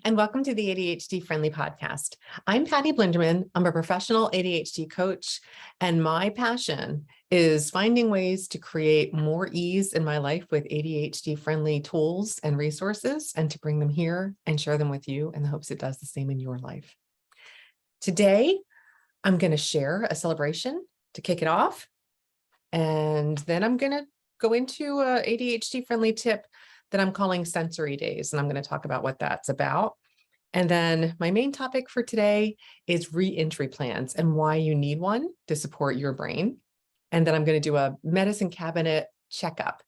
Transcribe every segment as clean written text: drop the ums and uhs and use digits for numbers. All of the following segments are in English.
and welcome to the ADHD Friendly Podcast. I'm Patty Blinderman. I'm a professional ADHD coach, and my passion is finding ways to create more ease in my life with ADHD-friendly tools and resources, and to bring them here and share them with you in the hopes it does the same in your life. Today, I'm going to share a celebration to kick it off, and then I'm going to go into an ADHD-friendly tip that I'm calling Sensory Days, and I'm going to talk about what that's about. And then my main topic for today is re-entry plans and why you need one to support your brain. And then I'm going to do a medicine cabinet checkup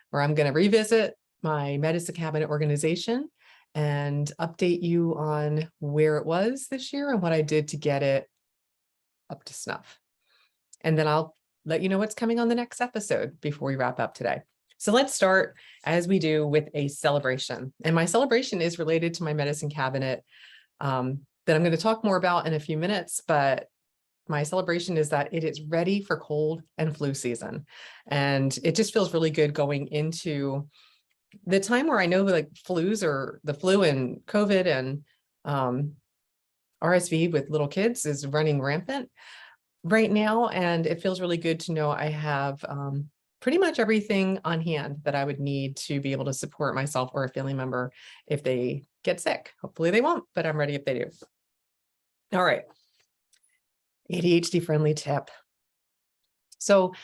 where I'm going to revisit my medicine cabinet organization and update you on where it was this year and what I did to get it up to snuff. And then I'll let you know what's coming on the next episode before we wrap up today. So let's start, as we do, with a celebration. And my celebration is related to my medicine cabinet that I'm going to talk more about in a few minutes. But my celebration is that it is ready for cold and flu season. And it just feels really good going into the time where I know like flus or the flu and COVID and RSV with little kids is running rampant right now. And it feels really good to know I have pretty much everything on hand that I would need to be able to support myself or a family member if they get sick. Hopefully they won't, but I'm ready if they do. All right. ADHD friendly tip. So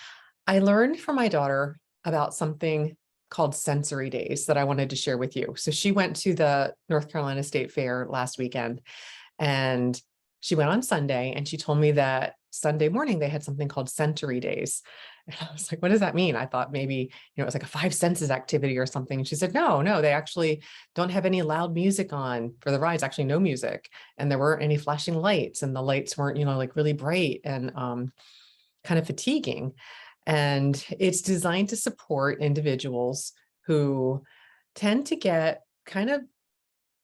I learned from my daughter about something called Sensory Days that I wanted to share with you. So she went to the North Carolina State Fair last weekend, and she went on Sunday, and she told me that Sunday morning they had something called Sensory Days. And I was like, what does that mean? I thought maybe, it was like a 5 senses activity or something. And she said, no, they actually don't have any loud music on for the rides, actually no music. And there weren't any flashing lights, and the lights weren't, like really bright and kind of fatiguing. And it's designed to support individuals who tend to get kind of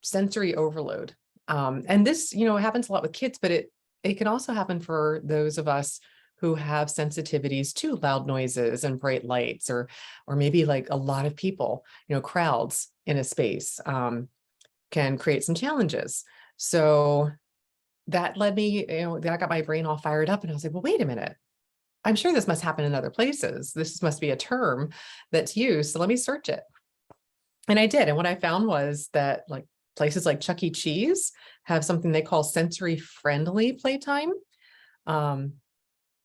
sensory overload. And this, happens a lot with kids, but it can also happen for those of us who have sensitivities to loud noises and bright lights, or maybe like a lot of people, crowds in a space can create some challenges. So that led me, that got my brain all fired up, and I was like, well, wait a minute. I'm sure this must happen in other places. This must be a term that's used. So let me search it. And I did. And what I found was that like places like Chuck E. Cheese have something they call sensory friendly playtime.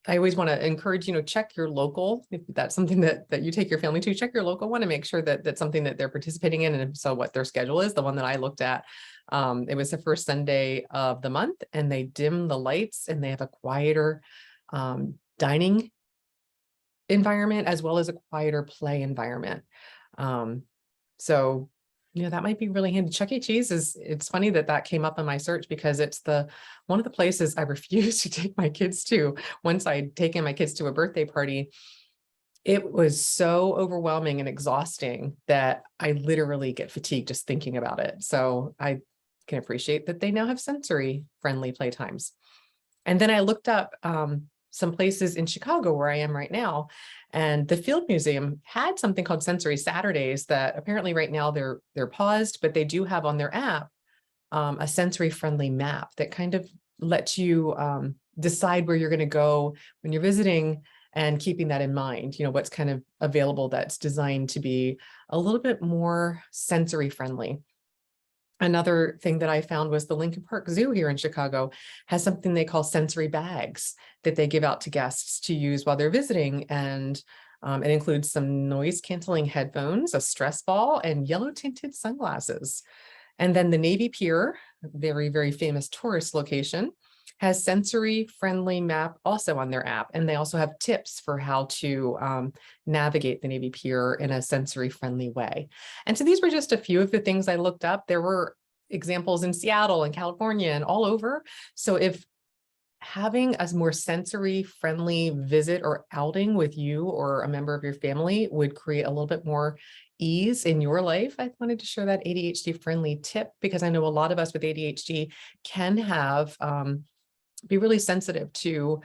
I always want to encourage, check your local, if that's something that you take your family to, check your local one and make sure that that's something that they're participating in. And so what their schedule is. The one that I looked at, it was the first Sunday of the month, and they dim the lights, and they have a quieter dining environment as well as a quieter play environment. So that might be really handy. Chuck E. Cheese it's funny that came up in my search, because it's one of the places I refuse to take my kids to. Once I'd taken my kids to a birthday party, it was so overwhelming and exhausting that I literally get fatigued just thinking about it. So I can appreciate that they now have sensory friendly playtimes. And then I looked up some places in Chicago where I am right now, and the Field Museum had something called Sensory Saturdays that apparently right now they're paused, but they do have on their app a sensory friendly map that kind of lets you decide where you're going to go when you're visiting, and keeping that in mind, what's kind of available that's designed to be a little bit more sensory friendly. Another thing that I found was the Lincoln Park Zoo here in Chicago has something they call sensory bags that they give out to guests to use while they're visiting. And it includes some noise canceling headphones, a stress ball, and yellow tinted sunglasses. And then the Navy Pier, very, very famous tourist location, has sensory friendly map also on their app. And they also have tips for how to navigate the Navy Pier in a sensory friendly way. And so these were just a few of the things I looked up. There were examples in Seattle and California and all over. So if having a more sensory friendly visit or outing with you or a member of your family would create a little bit more ease in your life, I wanted to share that ADHD friendly tip, because I know a lot of us with ADHD can have be really sensitive to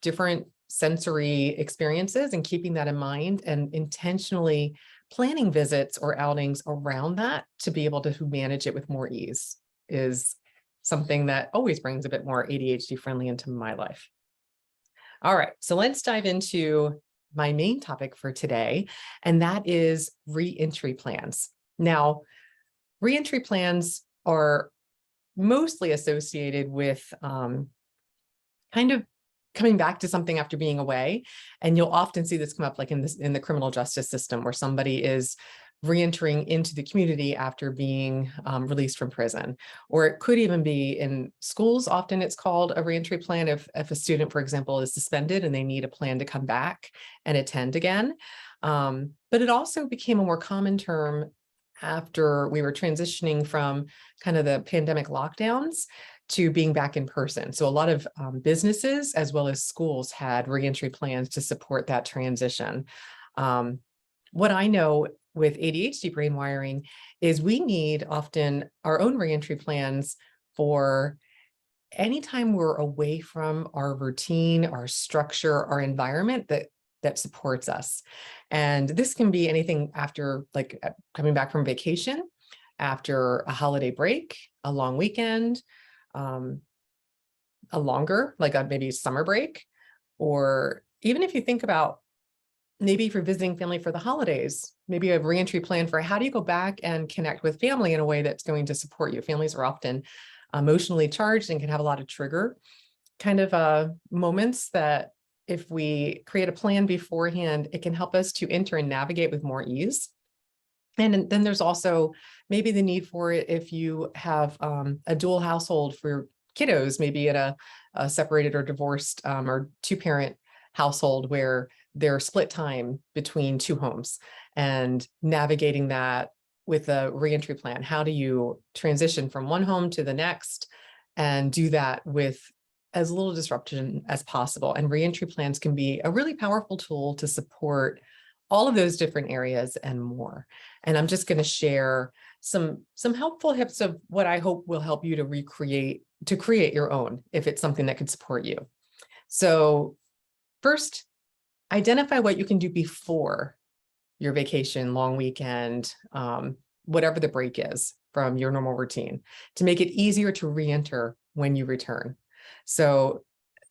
different sensory experiences, and keeping that in mind and intentionally planning visits or outings around that to be able to manage it with more ease is something that always brings a bit more ADHD friendly into my life. All right, so let's dive into my main topic for today, and that is reentry plans. Now, reentry plans are mostly associated with kind of coming back to something after being away. And you'll often see this come up like in the criminal justice system, where somebody is reentering into the community after being released from prison. Or it could even be in schools. Often it's called a reentry plan if a student, for example, is suspended and they need a plan to come back and attend again. But it also became a more common term after we were transitioning from kind of the pandemic lockdowns to being back in person. So a lot of businesses as well as schools had reentry plans to support that transition. What I know with ADHD brain wiring is we need often our own reentry plans for anytime we're away from our routine, our structure, our environment that supports us. And this can be anything after like coming back from vacation, after a holiday break, a long weekend, a longer, like a maybe summer break, or even if you think about maybe if you're visiting family for the holidays, maybe you have a reentry plan for how do you go back and connect with family in a way that's going to support you. Families are often emotionally charged and can have a lot of trigger kind of moments that if we create a plan beforehand, it can help us to enter and navigate with more ease. And then there's also maybe the need for it if you have a dual household for kiddos, maybe at a separated or divorced or two-parent household where they're split time between two homes, and navigating that with a reentry plan. How do you transition from one home to the next and do that with as little disruption as possible? And reentry plans can be a really powerful tool to support all of those different areas and more. And I'm just going to share some helpful tips of what I hope will help you to create your own, if it's something that could support you. So first, identify what you can do before your vacation, long weekend, whatever the break is from your normal routine, to make it easier to reenter when you return. So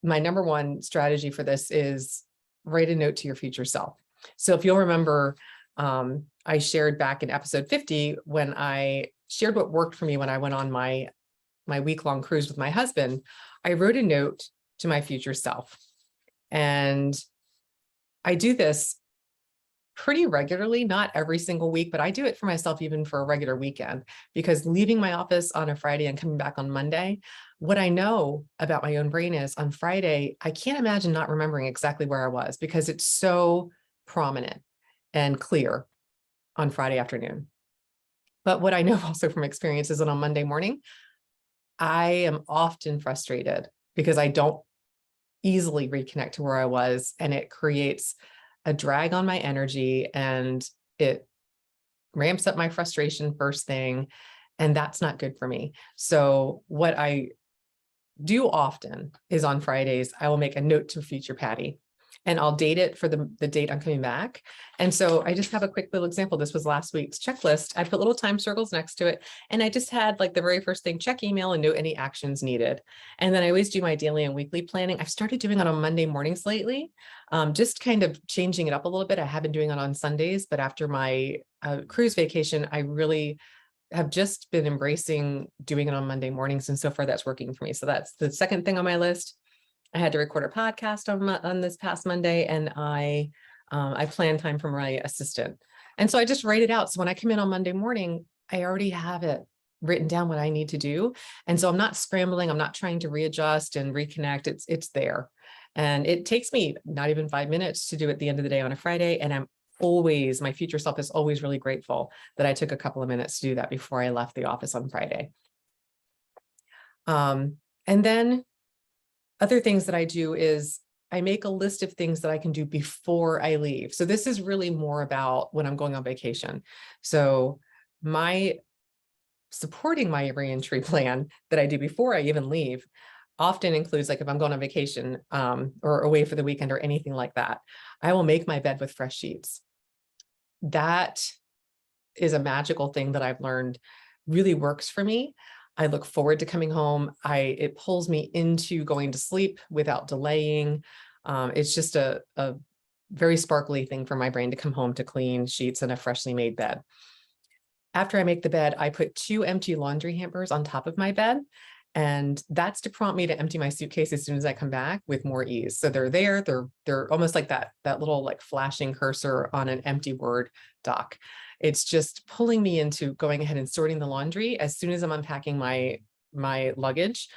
my number one strategy for this is write a note to your future self. So if you'll remember, I shared back in episode 50 when I shared what worked for me when I went on my week-long cruise with my husband. I wrote a note to my future self. And I do this pretty regularly, not every single week, but I do it for myself even for a regular weekend, because leaving my office on a Friday and coming back on Monday, what I know about my own brain is on Friday, I can't imagine not remembering exactly where I was because it's so prominent and clear on Friday afternoon. But what I know also from experience is that on Monday morning, I am often frustrated because I don't easily reconnect to where I was, and it creates a drag on my energy and it ramps up my frustration first thing, and that's not good for me. So what I do often is on Fridays, I will make a note to future Patty, and I'll date it for the date I'm coming back. And so I just have a quick little example. This was last week's checklist. I put little time circles next to it. And I just had like the very first thing, check email and note any actions needed. And then I always do my daily and weekly planning. I've started doing it on Monday mornings lately, just kind of changing it up a little bit. I have been doing it on Sundays, but after my cruise vacation, I really have just been embracing doing it on Monday mornings. And so far that's working for me. So that's the second thing on my list. I had to record a podcast on this past Monday, and I planned time for my assistant. And so I just write it out. So when I come in on Monday morning, I already have it written down what I need to do. And so I'm not scrambling. I'm not trying to readjust and reconnect. It's there. And it takes me not even 5 minutes to do it at the end of the day on a Friday. And my future self is always really grateful that I took a couple of minutes to do that before I left the office on Friday. And then other things that I do is I make a list of things that I can do before I leave. So this is really more about when I'm going on vacation. So supporting my reentry plan that I do before I even leave often includes, like if I'm going on vacation or away for the weekend or anything like that, I will make my bed with fresh sheets. that is a magical thing that I've learned really works for me. I look forward to coming home. It pulls me into going to sleep without delaying. It's just a very sparkly thing for my brain to come home to clean sheets and a freshly made bed. After I make the bed, I put 2 empty laundry hampers on top of my bed. And that's to prompt me to empty my suitcase as soon as I come back with more ease. So they're there, they're almost like that little like flashing cursor on an empty Word doc. It's just pulling me into going ahead and sorting the laundry as soon as I'm unpacking my luggage,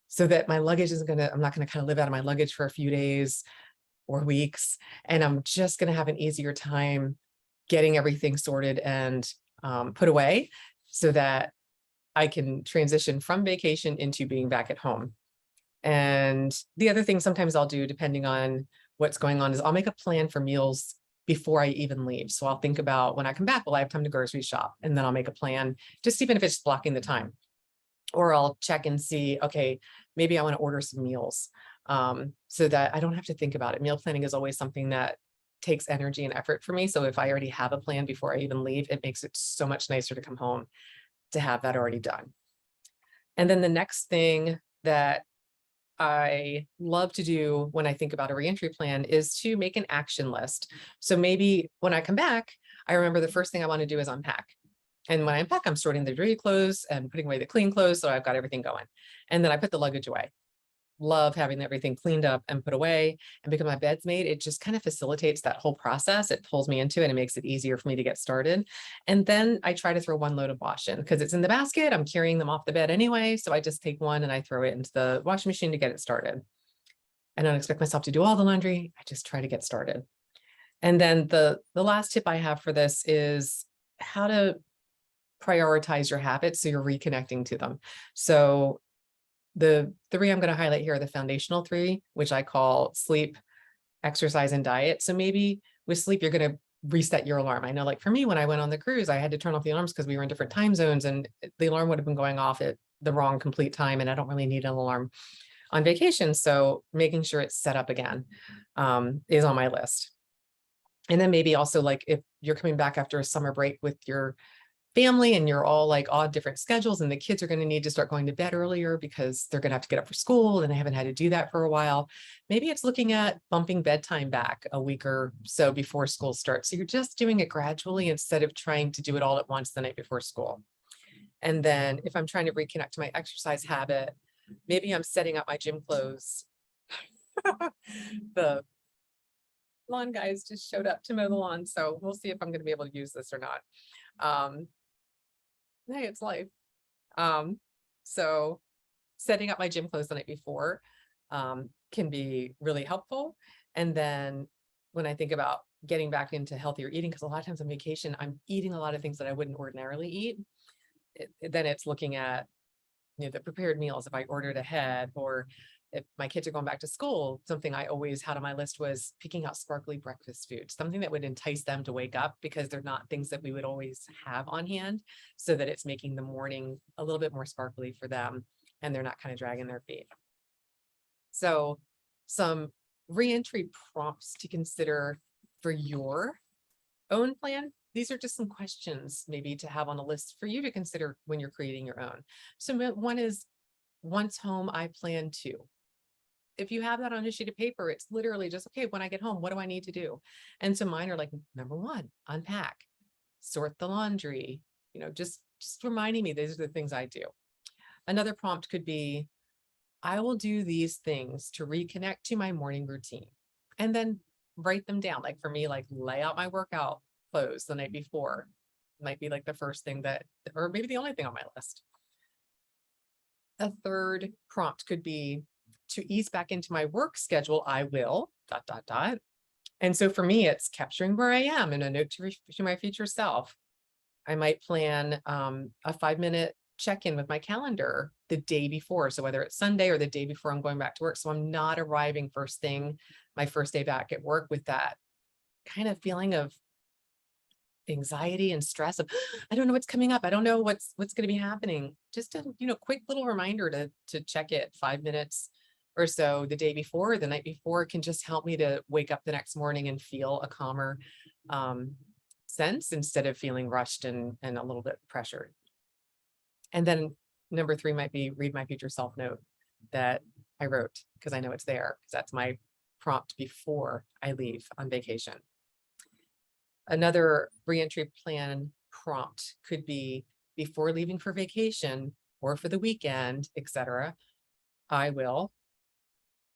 so that my luggage I'm not gonna kind of live out of my luggage for a few days or weeks. And I'm just gonna have an easier time getting everything sorted and put away so that I can transition from vacation into being back at home. And the other thing sometimes I'll do, depending on what's going on, is I'll make a plan for meals before I even leave. So I'll think about when I come back, will I have time to grocery shop? And then I'll make a plan, just even if it's blocking the time. Or I'll check and see, okay, maybe I want to order some meals so that I don't have to think about it. Meal planning is always something that takes energy and effort for me. So if I already have a plan before I even leave, it makes it so much nicer to come home to have that already done. And then the next thing that I love to do when I think about a reentry plan is to make an action list. So maybe when I come back, I remember the first thing I want to do is unpack. And when I unpack, I'm sorting the dirty clothes and putting away the clean clothes. So I've got everything going. And then I put the luggage away. Love having everything cleaned up and put away. And because my bed's made, it just kind of facilitates that whole process. It pulls me into it and it makes it easier for me to get started. And then I try to throw one load of wash in because it's in the basket. I'm carrying them off the bed anyway. So I just take one and I throw it into the washing machine to get it started. I don't expect myself to do all the laundry. I just try to get started. And then the last tip I have for this is how to prioritize your habits so you're reconnecting to them. So the 3 I'm going to highlight here are the foundational 3, which I call sleep, exercise, and diet. So maybe with sleep, you're going to reset your alarm. I know, like for me, when I went on the cruise, I had to turn off the alarms because we were in different time zones and the alarm would have been going off at the wrong complete time. And I don't really need an alarm on vacation. So making sure it's set up again is on my list. And then maybe also like if you're coming back after a summer break with your family and you're all like odd different schedules and the kids are going to need to start going to bed earlier because they're going to have to get up for school and they haven't had to do that for a while. Maybe it's looking at bumping bedtime back a week or so before school starts. So you're just doing it gradually instead of trying to do it all at once the night before school. And then if I'm trying to reconnect to my exercise habit, maybe I'm setting up my gym clothes. The lawn guys just showed up to mow the lawn. So we'll see if I'm going to be able to use this or not. Hey, it's life. So setting up my gym clothes the night before can be really helpful. And then when I think about getting back into healthier eating, because a lot of times on vacation, I'm eating a lot of things that I wouldn't ordinarily eat. Then it's looking at, the prepared meals if I ordered ahead, or if my kids are going back to school, something I always had on my list was picking out sparkly breakfast foods, something that would entice them to wake up because they're not things that we would always have on hand, so that it's making the morning a little bit more sparkly for them and they're not kind of dragging their feet. So some reentry prompts to consider for your own plan. These are just some questions maybe to have on a list for you to consider when you're creating your own. So one is, once home, I plan to. If you have that on a sheet of paper, it's literally just, okay, when I get home, what do I need to do? And so mine are like, number 1, unpack, sort the laundry, just reminding me these are the things I do. Another prompt could be, I will do these things to reconnect to my morning routine, and then write them down. Like for me, like lay out my workout clothes the night before might be like the first thing or maybe the only thing on my list. A third prompt could be, to ease back into my work schedule, I will ... And so for me, it's capturing where I am in a note to my future self. I might plan a 5-minute check-in with my calendar the day before. So whether it's Sunday or the day before I'm going back to work, so I'm not arriving first thing, my first day back at work, with that kind of feeling of anxiety and stress of, I don't know what's coming up. I don't know what's going to be happening. Just a quick little reminder to check it 5 minutes or so the day before or the night before can just help me to wake up the next morning and feel a calmer sense instead of feeling rushed and a little bit pressured. And then number 3 might be read my future self note that I wrote, because I know it's there, because that's my prompt before I leave on vacation. Another reentry plan prompt could be before leaving for vacation or for the weekend, etc. I will,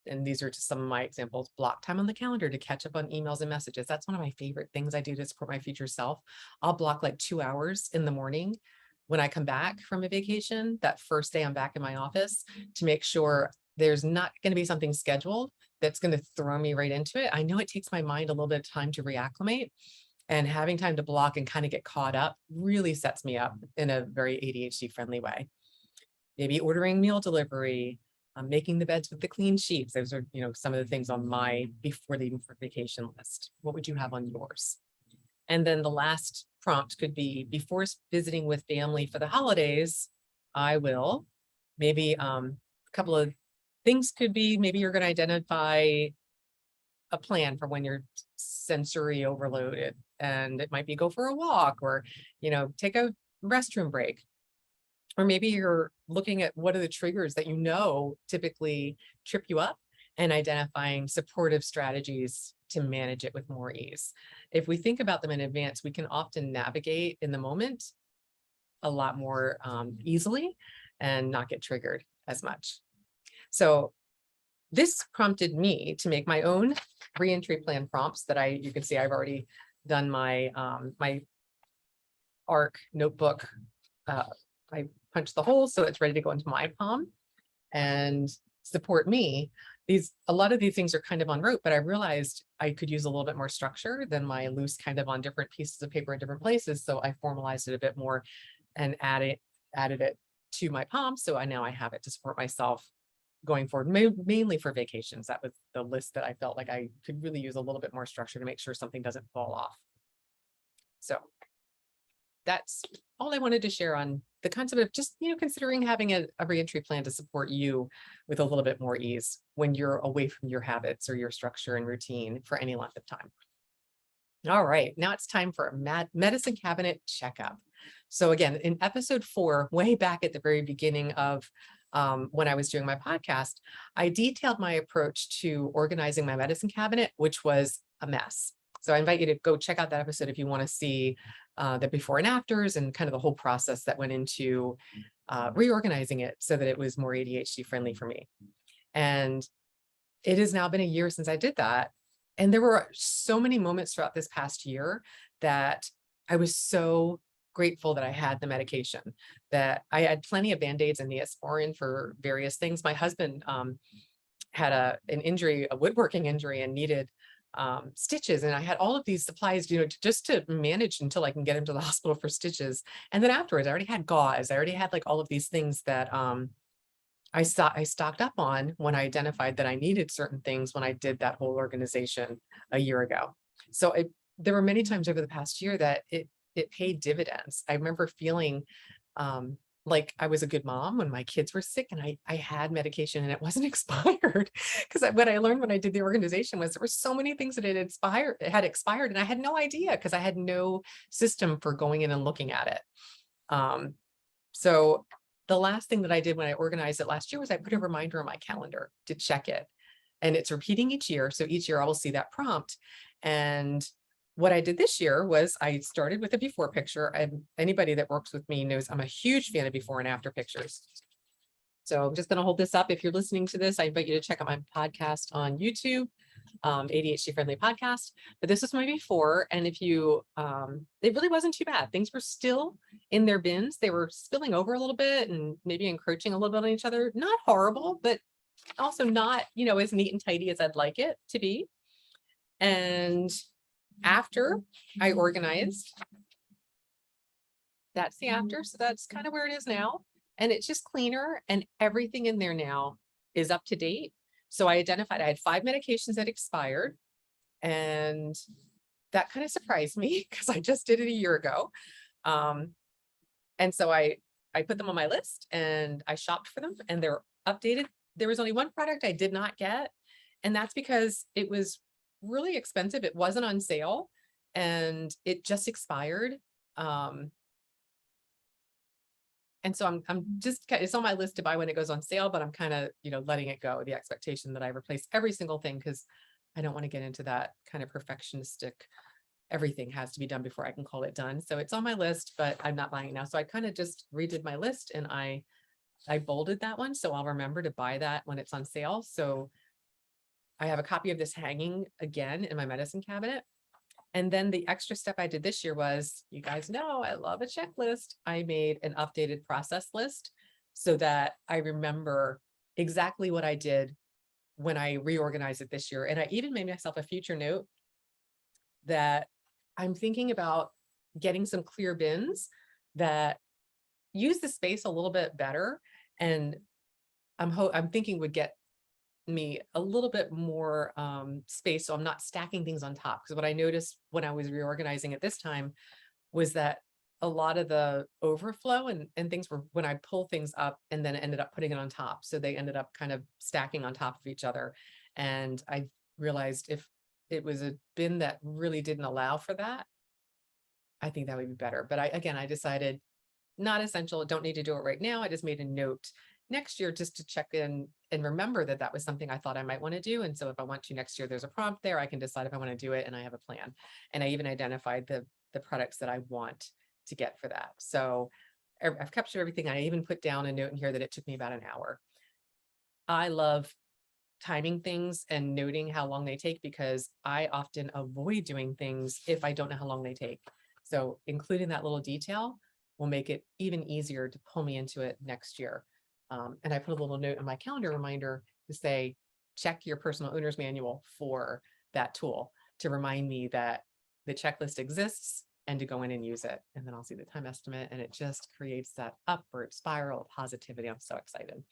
and these are just some of my examples, block time on the calendar to catch up on emails and messages. That's one of my favorite things I do to support my future self. I'll block like 2 hours in the morning when I come back from a vacation, that first day I'm back in my office, to make sure there's not going to be something scheduled that's going to throw me right into it. I know it takes my mind a little bit of time to reacclimate, and having time to block and kind of get caught up really sets me up in a very ADHD friendly way. Maybe ordering meal delivery, making the beds with the clean sheets. Those are, some of the things on my before leaving for vacation list. What would you have on yours? And then the last prompt could be before visiting with family for the holidays, I will. Maybe a couple of things could be, maybe you're going to identify a plan for when you're sensory overloaded, and it might be go for a walk or, take a restroom break. Or maybe you're looking at what are the triggers that typically trip you up, and identifying supportive strategies to manage it with more ease. If we think about them in advance, we can often navigate in the moment a lot more easily and not get triggered as much. So this prompted me to make my own reentry plan prompts that you can see I've already done my my ARC notebook. I punched the hole so it's ready to go into my palm and support me. A lot of these things are kind of on rote, but I realized I could use a little bit more structure than my loose kind of on different pieces of paper in different places. So I formalized it a bit more and added it to my palm. So now I have it to support myself going forward, mainly for vacations. That was the list that I felt like I could really use a little bit more structure to make sure something doesn't fall off. So that's all I wanted to share on the concept of just, considering having a reentry plan to support you with a little bit more ease when you're away from your habits or your structure and routine for any length of time. All right, now it's time for a medicine cabinet checkup. So again, in episode 4, way back at the very beginning of when I was doing my podcast, I detailed my approach to organizing my medicine cabinet, which was a mess. So I invite you to go check out that episode if you want to see the before and afters and kind of the whole process that went into reorganizing it so that it was more ADHD friendly for me. And it has now been a year since I did that. And there were so many moments throughout this past year that I was so grateful that I had the medication, that I had plenty of Band-Aids and Neosporin for various things. My husband had an injury, a woodworking injury, and needed stitches. And I had all of these supplies, just to manage until I can get him to the hospital for stitches. And then afterwards, I already had gauze. I already had like all of these things that I stocked up on when I identified that I needed certain things when I did that whole organization a year ago. So there were many times over the past year that it paid dividends. I remember feeling like I was a good mom when my kids were sick and I had medication and it wasn't expired. Because what I learned when I did the organization was there were so many things that had expired and I had no idea because I had no system for going in and looking at it. So the last thing that I did when I organized it last year was I put a reminder on my calendar to check it. And it's repeating each year. So each year I will see that prompt. And what I did this year was I started with a before picture, and anybody that works with me knows I'm a huge fan of before and after pictures. So I'm just going to hold this up. If you're listening to this, I invite you to check out my podcast on YouTube, ADHD Friendly Podcast. But this was my before, and if you, it really wasn't too bad. Things were still in their bins. They were spilling over a little bit and maybe encroaching a little bit on each other. Not horrible, but also not, as neat and tidy as I'd like it to be. And after I organized, that's the after. So that's kind of where it is now. And it's just cleaner and everything in there now is up to date. So I identified I had 5 medications that expired, and that kind of surprised me because I just did it a year ago. And so I put them on my list and I shopped for them and they're updated. There was only one product I did not get, and that's because it was really expensive. It wasn't on sale. and it just expired. And so I'm just, it's on my list to buy when it goes on sale, but I'm kind of, letting it go, the expectation that I replace every single thing, because I don't want to get into that kind of perfectionistic, everything has to be done before I can call it done. So it's on my list, but I'm not buying it now. So I kind of just redid my list, and I bolded that one. So I'll remember to buy that when it's on sale. So I have a copy of this hanging again in my medicine cabinet. And then the extra step I did this year was, you guys know, I love a checklist. I made an updated process list so that I remember exactly what I did when I reorganized it this year. And I even made myself a future note that I'm thinking about getting some clear bins that use the space a little bit better. And I'm thinking would get me a little bit more space, so I'm not stacking things on top. Because what I noticed when I was reorganizing at this time was that a lot of the overflow and things were when I pull things up and then ended up putting it on top. So they ended up kind of stacking on top of each other. And I realized if it was a bin that really didn't allow for that, I think that would be better. But I decided not essential. Don't need to do it right now. I just made a note next year just to check in and remember that that was something I thought I might want to do. And so if I want to next year, there's a prompt there. I can decide if I want to do it, and I have a plan. And I even identified the products that I want to get for that. So I've captured everything. I even put down a note in here that it took me about an hour. I love timing things and noting how long they take, because I often avoid doing things if I don't know how long they take. So including that little detail will make it even easier to pull me into it next year. And I put a little note in my calendar reminder to say, check your personal owner's manual for that tool, to remind me that the checklist exists and to go in and use it. And then I'll see the time estimate, and it just creates that upward spiral of positivity. I'm so excited.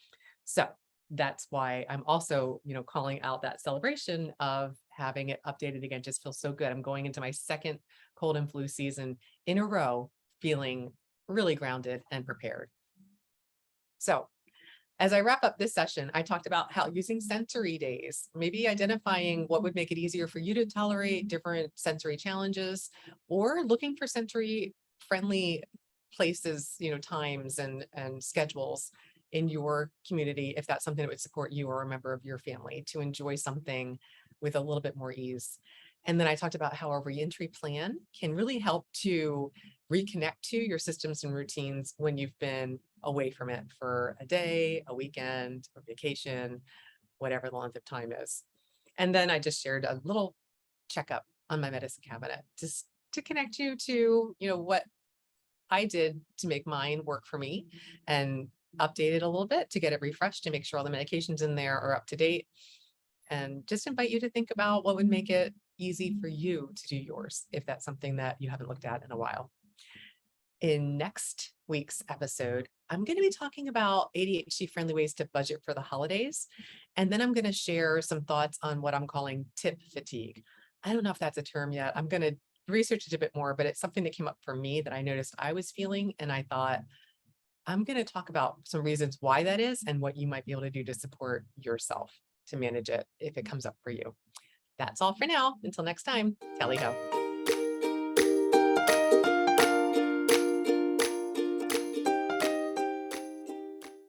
So that's why I'm also, calling out that celebration of having it updated again. Just feels so good. I'm going into my second cold and flu season in a row, feeling really grounded and prepared. So as I wrap up this session, I talked about how using sensory days, maybe identifying what would make it easier for you to tolerate different sensory challenges, or looking for sensory friendly places, times and schedules in your community, if that's something that would support you or a member of your family to enjoy something with a little bit more ease. And then I talked about how a reentry plan can really help to reconnect to your systems and routines when you've been away from it for a day, a weekend, or vacation, whatever the length of time is. And then I just shared a little checkup on my medicine cabinet just to connect you to, what I did to make mine work for me, and update it a little bit to get it refreshed to make sure all the medications in there are up to date. And just invite you to think about what would make it easy for you to do yours, if that's something that you haven't looked at in a while. In next week's episode, I'm going to be talking about ADHD friendly ways to budget for the holidays. And then I'm going to share some thoughts on what I'm calling tip fatigue. I don't know if that's a term yet. I'm going to research it a bit more, but it's something that came up for me that I noticed I was feeling. And I thought, I'm going to talk about some reasons why that is and what you might be able to do to support yourself to manage it if it comes up for you. That's all for now. Until next time, tally ho.